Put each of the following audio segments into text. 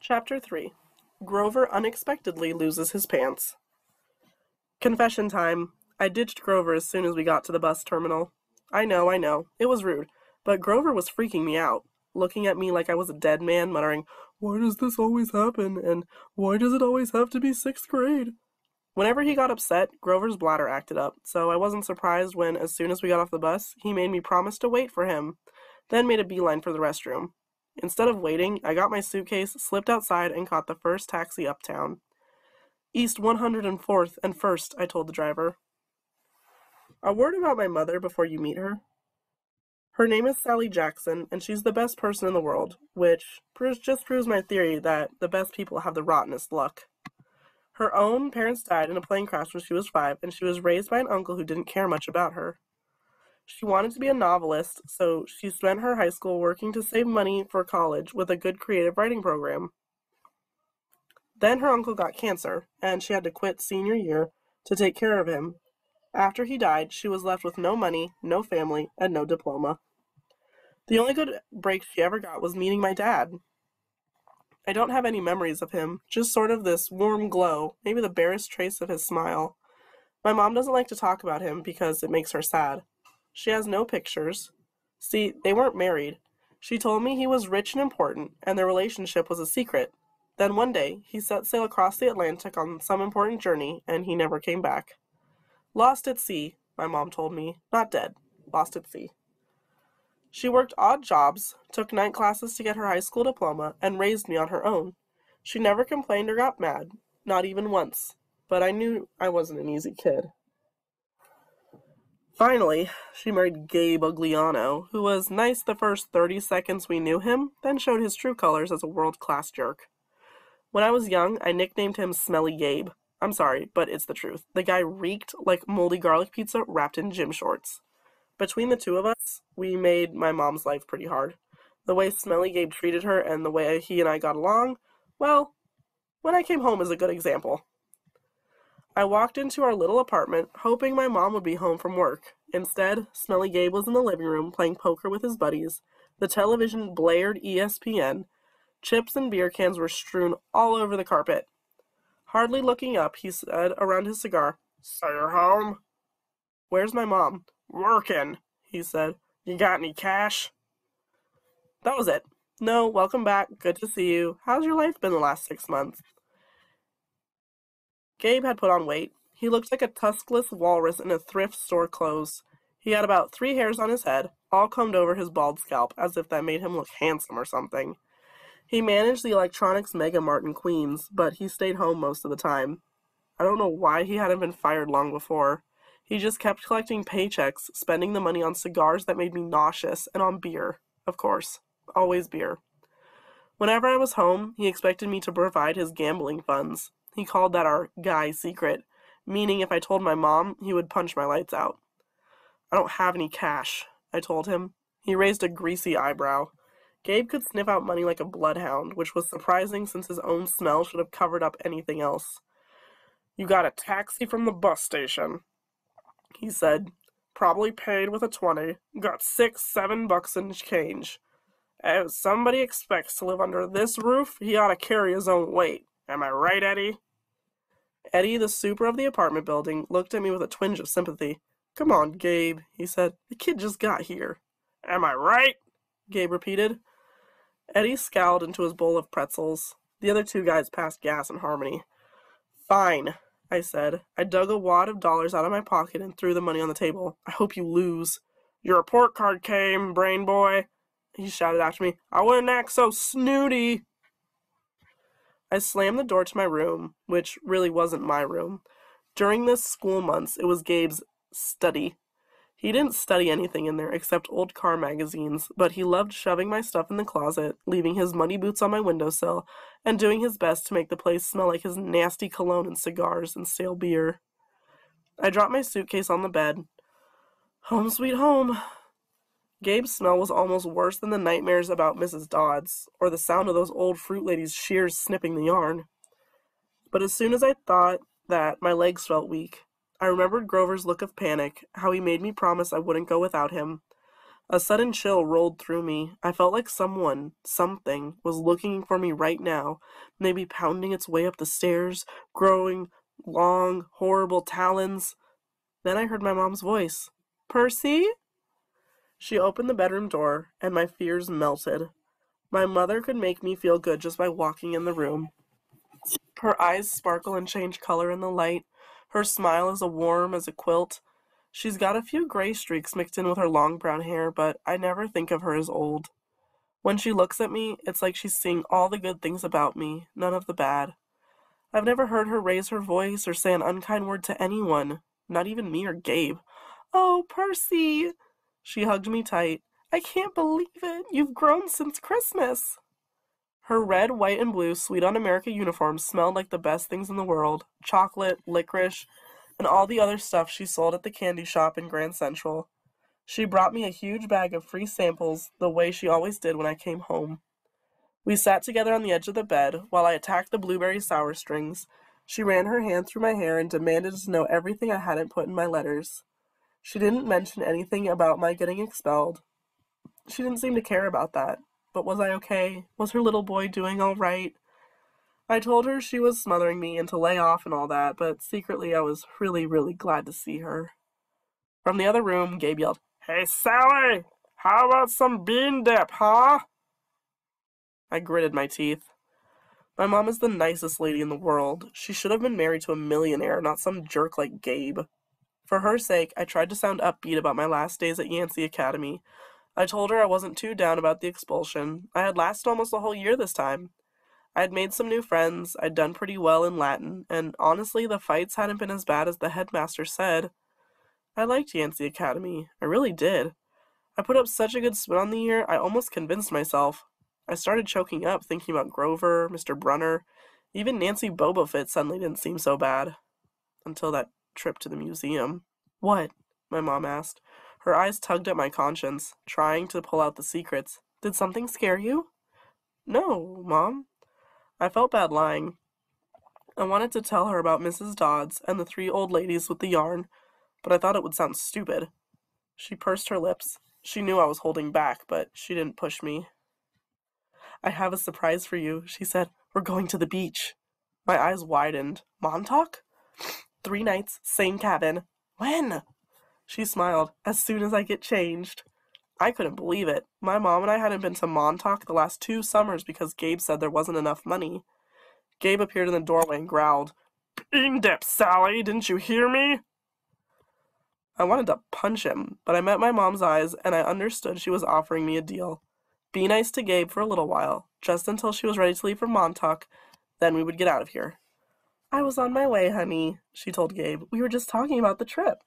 Chapter 3. Grover unexpectedly loses his pants. Confession time. I ditched Grover as soon as we got to the bus terminal. I know. It was rude. But Grover was freaking me out, looking at me like I was a dead man, muttering, "Why does this always happen? And why does it always have to be 6th grade?" Whenever he got upset, Grover's bladder acted up, so I wasn't surprised when, as soon as we got off the bus, he made me promise to wait for him, then made a beeline for the restroom. Instead of waiting, I got my suitcase, slipped outside, and caught the first taxi uptown. East 104th and 1st, I told the driver. A word about my mother before you meet her. Her name is Sally Jackson, and she's the best person in the world, which just proves my theory that the best people have the rottenest luck. Her own parents died in a plane crash when she was 5, and she was raised by an uncle who didn't care much about her. She wanted to be a novelist, so she spent her high school working to save money for college with a good creative writing program. Then her uncle got cancer, and she had to quit senior year to take care of him. After he died, she was left with no money, no family, and no diploma. The only good break she ever got was meeting my dad. I don't have any memories of him, just sort of this warm glow, maybe the barest trace of his smile. My mom doesn't like to talk about him because it makes her sad. She has no pictures. See, they weren't married. She told me he was rich and important, and their relationship was a secret. Then one day, he set sail across the Atlantic on some important journey, and he never came back. Lost at sea, my mom told me. Not dead. Lost at sea. She worked odd jobs, took night classes to get her high school diploma, and raised me on her own. She never complained or got mad, not even once. But I knew I wasn't an easy kid. Finally, she married Gabe Ugliano, who was nice the first 30 seconds we knew him, then showed his true colors as a world-class jerk. When I was young, I nicknamed him Smelly Gabe. I'm sorry, but it's the truth. The guy reeked like moldy garlic pizza wrapped in gym shorts. Between the two of us, we made my mom's life pretty hard. The way Smelly Gabe treated her and the way he and I got along, well, when I came home is a good example. I walked into our little apartment, hoping my mom would be home from work. Instead, Smelly Gabe was in the living room playing poker with his buddies. The television blared ESPN. Chips and beer cans were strewn all over the carpet. Hardly looking up, he said around his cigar, "So you're home?" "Where's my mom?" "Working," he said. "You got any cash?" That was it. "No, welcome back. Good to see you. How's your life been the last 6 months?" Gabe had put on weight. He looked like a tuskless walrus in a thrift store clothes. He had about 3 hairs on his head, all combed over his bald scalp, as if that made him look handsome or something. He managed the electronics mega mart in Queens, but he stayed home most of the time. I don't know why he hadn't been fired long before. He just kept collecting paychecks, spending the money on cigars that made me nauseous, and on beer. Of course. Always beer. Whenever I was home, he expected me to provide his gambling funds. He called that our guy secret, meaning if I told my mom, he would punch my lights out. "I don't have any cash," I told him. He raised a greasy eyebrow. Gabe could sniff out money like a bloodhound, which was surprising since his own smell should have covered up anything else. "You got a taxi from the bus station," he said. "Probably paid with a 20. Got $6-7 in change. If somebody expects to live under this roof, he ought to carry his own weight. Am I right, Eddie?" Eddie, the super of the apartment building, looked at me with a twinge of sympathy. "Come on, Gabe," he said. "The kid just got here." "Am I right?" Gabe repeated. Eddie scowled into his bowl of pretzels. The other 2 guys passed gas in harmony. "Fine," I said. I dug a wad of dollars out of my pocket and threw the money on the table. "I hope you lose." "Your report card came, brain boy," he shouted after me. "I wouldn't act so snooty." I slammed the door to my room, which really wasn't my room. During the school months, it was Gabe's study. He didn't study anything in there except old car magazines, but he loved shoving my stuff in the closet, leaving his muddy boots on my windowsill, and doing his best to make the place smell like his nasty cologne and cigars and stale beer. I dropped my suitcase on the bed. Home sweet home. Gabe's smell was almost worse than the nightmares about Mrs. Dodds, or the sound of those old fruit ladies' shears snipping the yarn. But as soon as I thought that, my legs felt weak. I remembered Grover's look of panic, how he made me promise I wouldn't go without him. A sudden chill rolled through me. I felt like something, was looking for me right now, maybe pounding its way up the stairs, growing long, horrible talons. Then I heard my mom's voice. "Percy?" She opened the bedroom door, and my fears melted. My mother could make me feel good just by walking in the room. Her eyes sparkle and change color in the light. Her smile is as warm as a quilt. She's got a few gray streaks mixed in with her long brown hair, but I never think of her as old. When she looks at me, it's like she's seeing all the good things about me, none of the bad. I've never heard her raise her voice or say an unkind word to anyone, not even me or Gabe. "Oh, Percy!" She hugged me tight. "I can't believe it. You've grown since Christmas." Her red, white, and blue Sweet on America uniform smelled like the best things in the world: chocolate, licorice, and all the other stuff she sold at the candy shop in Grand Central. She brought me a huge bag of free samples, the way she always did when I came home. We sat together on the edge of the bed while I attacked the blueberry sour strings. She ran her hand through my hair and demanded to know everything I hadn't put in my letters. She didn't mention anything about my getting expelled. She didn't seem to care about that. But was I okay? Was her little boy doing all right? I told her she was smothering me and to lay off and all that, but secretly I was really, really glad to see her. From the other room, Gabe yelled, "Hey, Sally! How about some bean dip, huh?" I gritted my teeth. My mom is the nicest lady in the world. She should have been married to a millionaire, not some jerk like Gabe. For her sake, I tried to sound upbeat about my last days at Yancey Academy. I told her I wasn't too down about the expulsion. I had lasted almost a whole year this time. I had made some new friends, I'd done pretty well in Latin, and honestly, the fights hadn't been as bad as the headmaster said. I liked Yancey Academy. I really did. I put up such a good spin on the year, I almost convinced myself. I started choking up thinking about Grover, Mr. Brunner. Even Nancy Bobofit suddenly didn't seem so bad. Until that trip to the museum. "What?" my mom asked. Her eyes tugged at my conscience, trying to pull out the secrets. "Did something scare you?" "No, Mom." I felt bad lying. I wanted to tell her about Mrs. Dodds and the 3 old ladies with the yarn, but I thought it would sound stupid. She pursed her lips. She knew I was holding back, but she didn't push me. "I have a surprise for you," she said. "We're going to the beach." My eyes widened. "Montauk?" "3 nights, same cabin." "When?" She smiled. "As soon as I get changed." I couldn't believe it. My mom and I hadn't been to Montauk the last 2 summers because Gabe said there wasn't enough money. Gabe appeared in the doorway and growled, "Bean dip, Sally! Didn't you hear me?" I wanted to punch him, but I met my mom's eyes and I understood she was offering me a deal. Be nice to Gabe for a little while, just until she was ready to leave for Montauk, then we would get out of here. "I was on my way, honey," she told Gabe. "We were just talking about the trip."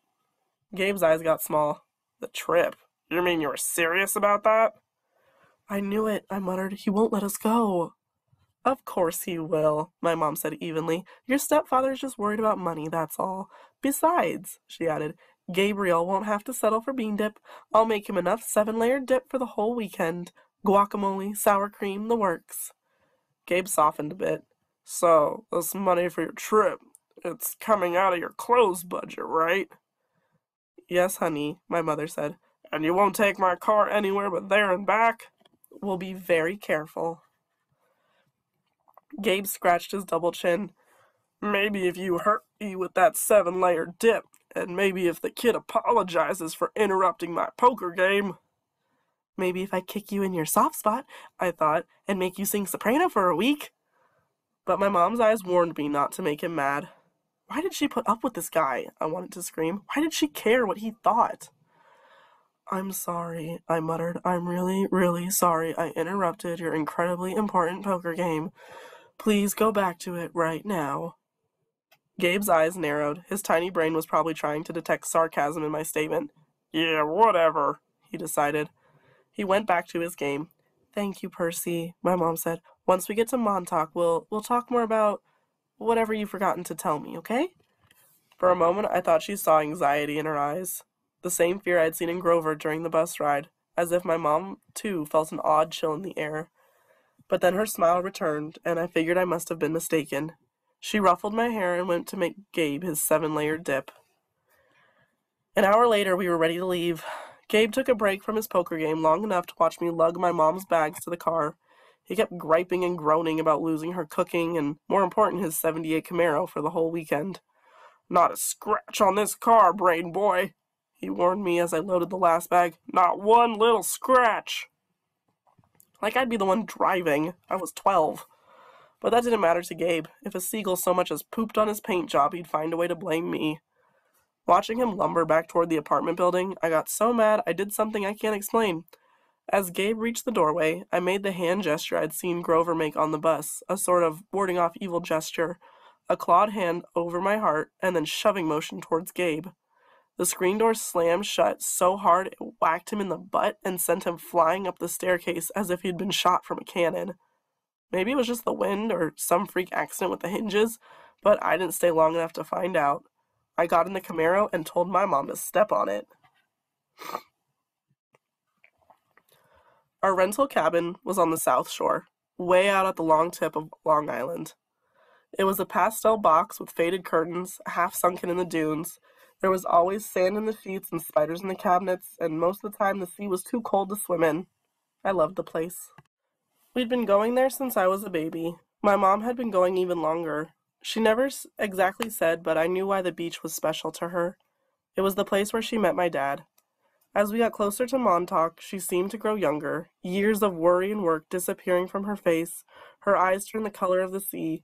Gabe's eyes got small. "The trip? You mean you were serious about that?" "I knew it," I muttered. "He won't let us go." "Of course he will," my mom said evenly. "Your stepfather's just worried about money, that's all. Besides," she added, "Gabriel won't have to settle for bean dip. I'll make him enough 7-layered dip for the whole weekend. Guacamole, sour cream, the works." Gabe softened a bit. "So, this money for your trip, it's coming out of your clothes budget, right?" "Yes, honey," my mother said. "And you won't take my car anywhere but there and back?" "We'll be very careful." Gabe scratched his double chin. "Maybe if you hurt me with that 7-layered dip, and maybe if the kid apologizes for interrupting my poker game." "Maybe if I kick you in your soft spot," I thought, "and make you sing soprano for a week." But my mom's eyes warned me not to make him mad. Why did she put up with this guy? I wanted to scream. Why did she care what he thought? "I'm sorry," I muttered. "I'm really, really sorry I interrupted your incredibly important poker game. Please go back to it right now." Gabe's eyes narrowed. His tiny brain was probably trying to detect sarcasm in my statement. "Yeah, whatever," he decided. He went back to his game. "Thank you, Percy," my mom said. "Once we get to Montauk, we'll talk more about whatever you've forgotten to tell me, okay?" For a moment, I thought she saw anxiety in her eyes. The same fear I'd seen in Grover during the bus ride, as if my mom, too, felt an odd chill in the air. But then her smile returned, and I figured I must have been mistaken. She ruffled my hair and went to make Gabe his 7-layered dip. An hour later, we were ready to leave. Gabe took a break from his poker game long enough to watch me lug my mom's bags to the car. He kept griping and groaning about losing her cooking and, more important, his '78 Camaro for the whole weekend. "Not a scratch on this car, brain boy," he warned me as I loaded the last bag. "Not one little scratch." Like I'd be the one driving. I was 12. But that didn't matter to Gabe. If a seagull so much as pooped on his paint job, he'd find a way to blame me. Watching him lumber back toward the apartment building, I got so mad I did something I can't explain. As Gabe reached the doorway, I made the hand gesture I'd seen Grover make on the bus, a sort of warding off evil gesture, a clawed hand over my heart, and then shoving motion towards Gabe. The screen door slammed shut so hard it whacked him in the butt and sent him flying up the staircase as if he'd been shot from a cannon. Maybe it was just the wind or some freak accident with the hinges, but I didn't stay long enough to find out. I got in the Camaro and told my mom to step on it. Our rental cabin was on the South Shore, way out at the long tip of Long Island. It was a pastel box with faded curtains, half sunken in the dunes. There was always sand in the sheets and spiders in the cabinets, and most of the time the sea was too cold to swim in. I loved the place. We'd been going there since I was a baby. My mom had been going even longer. She never exactly said, but I knew why the beach was special to her. It was the place where she met my dad. As we got closer to Montauk, she seemed to grow younger, years of worry and work disappearing from her face, her eyes turned the color of the sea.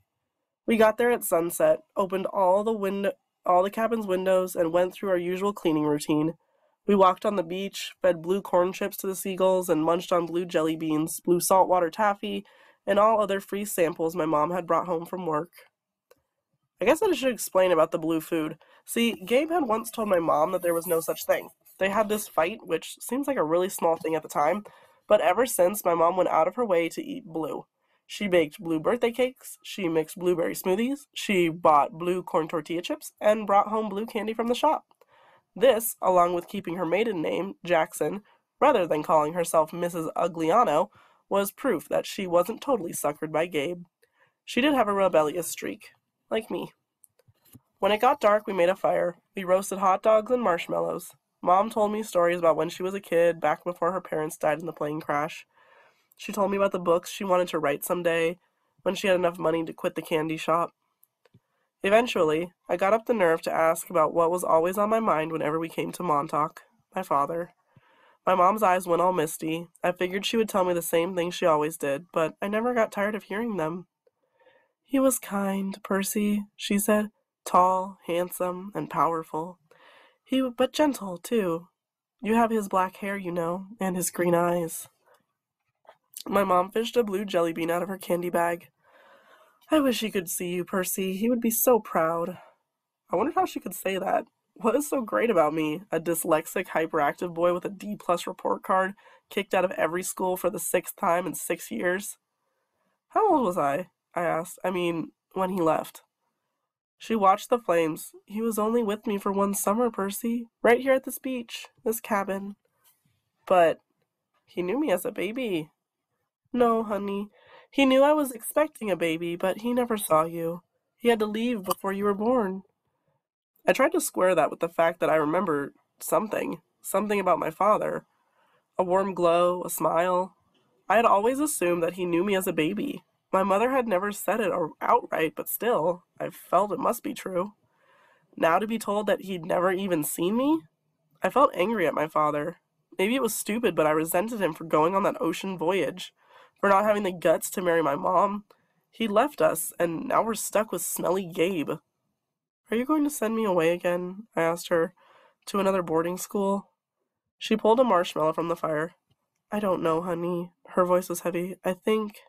We got there at sunset, opened all the cabin's windows, and went through our usual cleaning routine. We walked on the beach, fed blue corn chips to the seagulls, and munched on blue jelly beans, blue saltwater taffy, and all other free samples my mom had brought home from work. I guess I should explain about the blue food. See, Gabe had once told my mom that there was no such thing. They had this fight, which seems like a really small thing at the time, but ever since, my mom went out of her way to eat blue. She baked blue birthday cakes, she mixed blueberry smoothies, she bought blue corn tortilla chips, and brought home blue candy from the shop. This, along with keeping her maiden name, Jackson, rather than calling herself Mrs. Ugliano, was proof that she wasn't totally suckered by Gabe. She did have a rebellious streak, like me. When it got dark, we made a fire. We roasted hot dogs and marshmallows. Mom told me stories about when she was a kid, back before her parents died in the plane crash. She told me about the books she wanted to write someday, when she had enough money to quit the candy shop. Eventually, I got up the nerve to ask about what was always on my mind whenever we came to Montauk, my father. My mom's eyes went all misty. I figured she would tell me the same thing she always did, but I never got tired of hearing them. "He was kind, Percy," she said, "tall, handsome, and powerful. But gentle, too. You have his black hair, you know, and his green eyes." My mom fished a blue jelly bean out of her candy bag. "I wish he could see you, Percy. He would be so proud." I wondered how she could say that. What is so great about me? A dyslexic, hyperactive boy with a D+ report card, kicked out of every school for the 6th time in 6 years? "How old was I?" I asked. When he left. She watched the flames. "He was only with me for one summer, Percy. Right here at this beach, this cabin." "But he knew me as a baby." "No, honey. He knew I was expecting a baby, but he never saw you. He had to leave before you were born." I tried to square that with the fact that I remember something about my father. A warm glow, a smile. I had always assumed that he knew me as a baby. My mother had never said it outright, but still, I felt it must be true. Now to be told that he'd never even seen me? I felt angry at my father. Maybe it was stupid, but I resented him for going on that ocean voyage, for not having the guts to marry my mom. He left us, and now we're stuck with smelly Gabe. "Are you going to send me away again?" I asked her. "To another boarding school?" She pulled a marshmallow from the fire. "I don't know, honey." Her voice was heavy. I think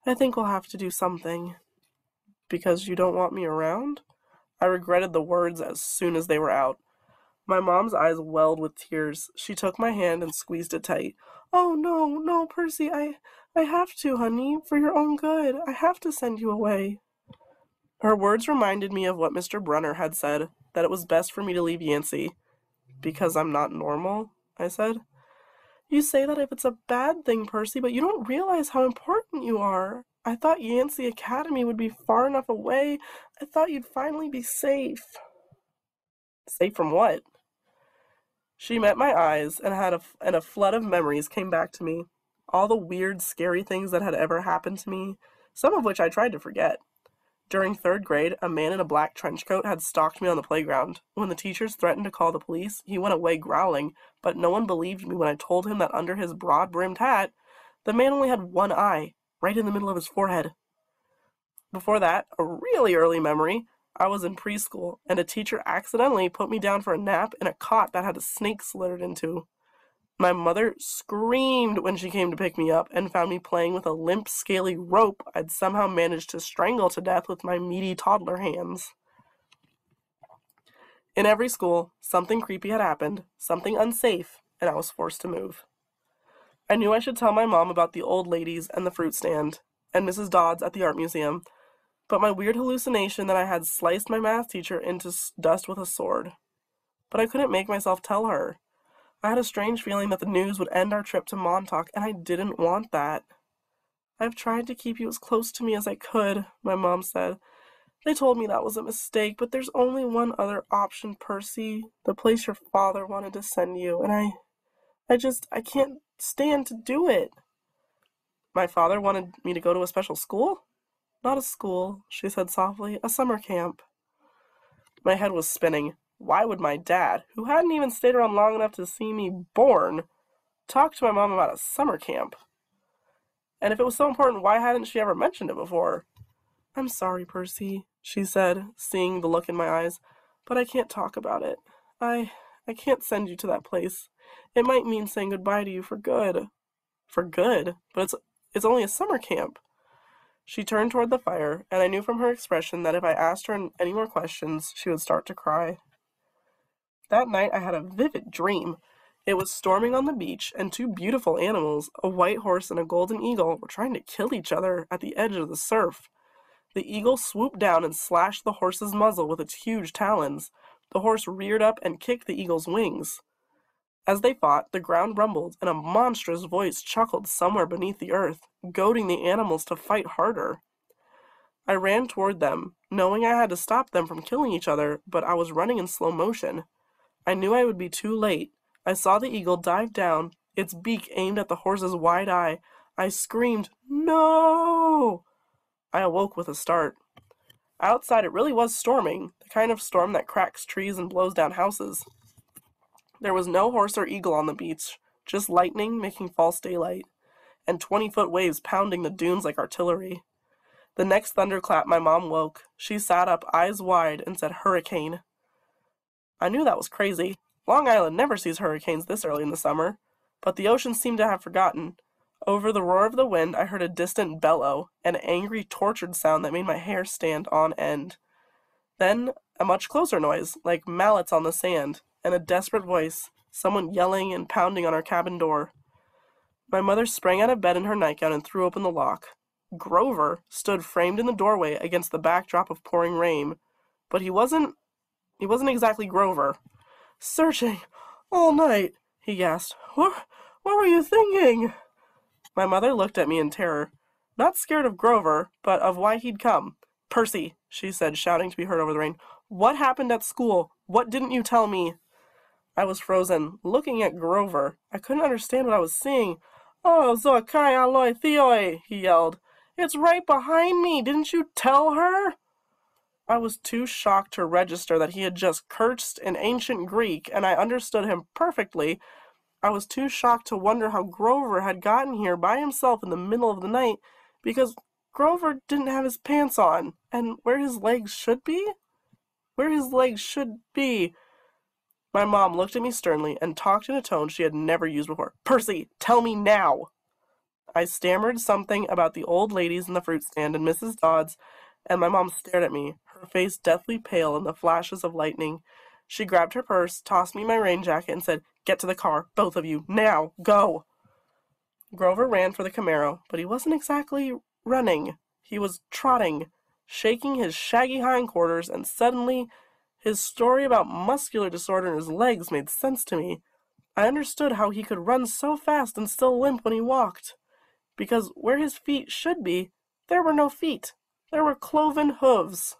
we'll have to do something." "Because you don't want me around?" I regretted the words as soon as they were out. My mom's eyes welled with tears. She took my hand and squeezed it tight. "Oh, no, Percy, I have to, honey, for your own good. I have to send you away." Her words reminded me of what Mr. Brunner had said, that it was best for me to leave Yancey. "Because I'm not normal?" I said. "You say that if it's a bad thing, Percy, but you don't realize how important you are. I thought Yancey Academy would be far enough away. I thought you'd finally be safe." "Safe from what?" She met my eyes, and a flood of memories came back to me. All the weird, scary things that had ever happened to me, some of which I tried to forget. During third grade, a man in a black trench coat had stalked me on the playground. When the teachers threatened to call the police, he went away growling, but no one believed me when I told him that under his broad-brimmed hat, the man only had one eye, right in the middle of his forehead. Before that, a really early memory, I was in preschool, and a teacher accidentally put me down for a nap in a cot that had a snake slithered into. My mother screamed when she came to pick me up and found me playing with a limp, scaly rope I'd somehow managed to strangle to death with my meaty toddler hands. In every school, something creepy had happened, something unsafe, and I was forced to move. I knew I should tell my mom about the old ladies and the fruit stand, and Mrs. Dodds at the art museum, but my weird hallucination that I had sliced my math teacher into dust with a sword. But I couldn't make myself tell her. I had a strange feeling that the news would end our trip to Montauk, and I didn't want that. "I've tried to keep you as close to me as I could," my mom said. "They told me that was a mistake, but there's only one other option, Percy. The place your father wanted to send you, and I can't stand to do it." "My father wanted me to go to a special school?" "Not a school," she said softly. "A summer camp." My head was spinning. Why would my dad, who hadn't even stayed around long enough to see me born, talk to my mom about a summer camp? And if it was so important, why hadn't she ever mentioned it before? "I'm sorry, Percy," she said, seeing the look in my eyes, "but I can't talk about it. I can't send you to that place. It might mean saying goodbye to you for good." "For good? But it's only a summer camp." She turned toward the fire, and I knew from her expression that if I asked her any more questions, she would start to cry. That night I had a vivid dream. It was storming on the beach, and two beautiful animals, a white horse and a golden eagle, were trying to kill each other at the edge of the surf. The eagle swooped down and slashed the horse's muzzle with its huge talons. The horse reared up and kicked the eagle's wings. As they fought, the ground rumbled, and a monstrous voice chuckled somewhere beneath the earth, goading the animals to fight harder. I ran toward them, knowing I had to stop them from killing each other, but I was running in slow motion. I knew I would be too late. I saw the eagle dive down, its beak aimed at the horse's wide eye. I screamed, "No!" I awoke with a start. Outside it really was storming, the kind of storm that cracks trees and blows down houses. There was no horse or eagle on the beach, just lightning making false daylight, and 20-foot waves pounding the dunes like artillery. The next thunderclap my mom woke. She sat up, eyes wide, and said, "Hurricane." I knew that was crazy. Long Island never sees hurricanes this early in the summer, but the ocean seemed to have forgotten. Over the roar of the wind, I heard a distant bellow, an angry, tortured sound that made my hair stand on end. Then a much closer noise, like mallets on the sand, and a desperate voice, someone yelling and pounding on our cabin door. My mother sprang out of bed in her nightgown and threw open the lock. Grover stood framed in the doorway against the backdrop of pouring rain, but he wasn't exactly Grover. "Searching all night," he gasped. What were you thinking?" My mother looked at me in terror. Not scared of Grover, but of why he'd come. "Percy," she said, shouting to be heard over the rain. "What happened at school? What didn't you tell me?" I was frozen, looking at Grover. I couldn't understand what I was seeing. "Oh, Zokai Aloi Theoi," he yelled. "It's right behind me! Didn't you tell her?" I was too shocked to register that he had just cursed in ancient Greek, and I understood him perfectly. I was too shocked to wonder how Grover had gotten here by himself in the middle of the night, because Grover didn't have his pants on, and where his legs should be. My mom looked at me sternly and talked in a tone she had never used before. "Percy, tell me now!" I stammered something about the old ladies in the fruit stand and Mrs. Dodds, and my mom stared at me, her face deathly pale in the flashes of lightning. She grabbed her purse, tossed me my rain jacket, and said, "Get to the car, both of you, now, go!" Grover ran for the Camaro, but he wasn't exactly running. He was trotting, shaking his shaggy hindquarters, and suddenly his story about muscular disorder in his legs made sense to me. I understood how he could run so fast and still limp when he walked. Because where his feet should be, there were no feet. There were cloven hooves.